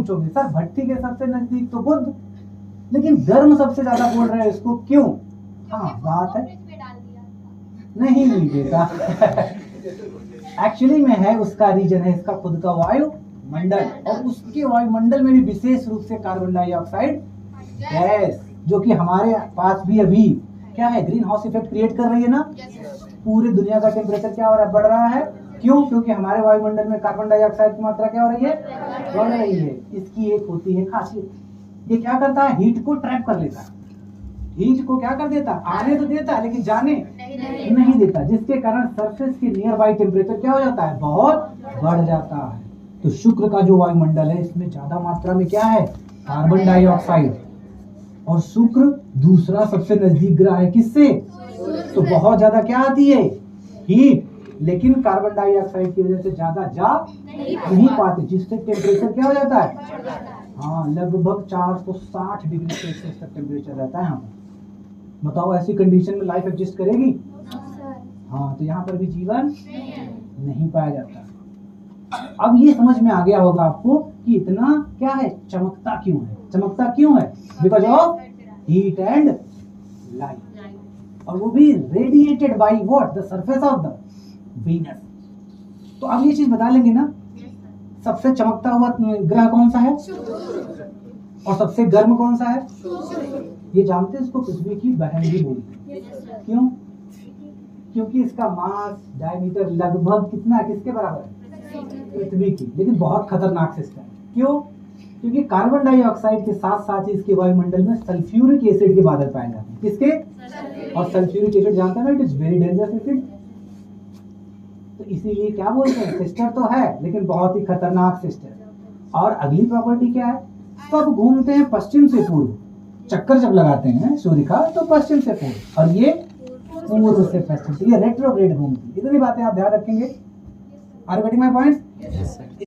पूछोगे सर भट्टी के सबसे नजदीक तो बुध, लेकिन गर्म सबसे ज्यादा बोल रहे हैं इसको, क्यों? हाँ बात है, नहीं बेटा एक्चुअली में है, उसका रीजन है इसका खुद का वायुमंडल, और उसके वायुमंडल में भी विशेष रूप से कार्बन डाइऑक्साइड गैस, जो कि हमारे पास भी अभी क्या है, ग्रीन हाउस इफेक्ट क्रिएट कर रही है ना। पूरी दुनिया का टेम्परेचर क्या हो रहा है, बढ़ रहा है, क्यों? क्योंकि हमारे वायुमंडल में कार्बन डाइऑक्साइड की मात्रा क्या हो रही है, बढ़ रही है। इसकी एक होती है खासियत, ये क्या करता है, हीट को ट्रैप कर लेता है, हीट को क्या कर देता, आने तो देता है लेकिन जाने नहीं देता, जिसके कारण सरफेस के नियर बाई टेम्परेचर क्या हो जाता है, बहुत बढ़ जाता है। तो शुक्र का जो वायुमंडल है इसमें ज्यादा मात्रा में क्या है, कार्बन डाइऑक्साइड, और शुक्र दूसरा सबसे नजदीक ग्रह है किससे, तो बहुत ज्यादा क्या आती है, हीट, लेकिन कार्बन डाइऑक्साइड की वजह से ज्यादा जा नहीं पाते, जिससे टेम्परेचर क्या हो जाता है, हाँ लगभग 460 डिग्री सेल्सियस तक टेम्परेचर रहता है यहाँ पर। बताओ ऐसी कंडीशन में लाइफ एग्जिस्ट करेगी? हाँ, तो यहाँ पर भी जीवन नहीं पाया जाता। अब ये समझ में आ गया होगा आपको कि इतना क्या है, चमकता क्यों है, चमकता क्यों है, because of heat and light, और वो भी radiated by what, the surface of the Venus. तो अब ये चीज बता लेंगे ना, सबसे चमकता हुआ ग्रह कौन सा है, और सबसे गर्म कौन सा है, ये जानते हैं, इसको पृथ्वी की बहन भी बोलते हैं। क्यों? क्योंकि इसका मास डायमीटर लगभग कितना, किसके बराबर है, पृथ्वी की, लेकिन बहुत खतरनाक सिस्टम। क्यों? क्योंकि कार्बन डाइऑक्साइड के साथ साथ ही इसके वायुमंडल में सल्फ्यूरिक एसिड के बादल पाए जाते हैं। किसके? और सल्फ्यूरिक एसिड जानते हैं ना, it is very dangerous acid. तो इसीलिए क्या बोलते हैं, सिस्टर तो है लेकिन बहुत ही खतरनाक सिस्टर। और अगली प्रॉपर्टी क्या है, सब घूमते हैं पश्चिम से पूर्व, चक्कर जब लगाते हैं सूर्य का तो पश्चिम से पूर्व, और ये पूर्व से पश्चिम, ये रेट्रोग्रेड घूमती है। इतनी बातें आप ध्यान रखेंगे। Are you getting my point?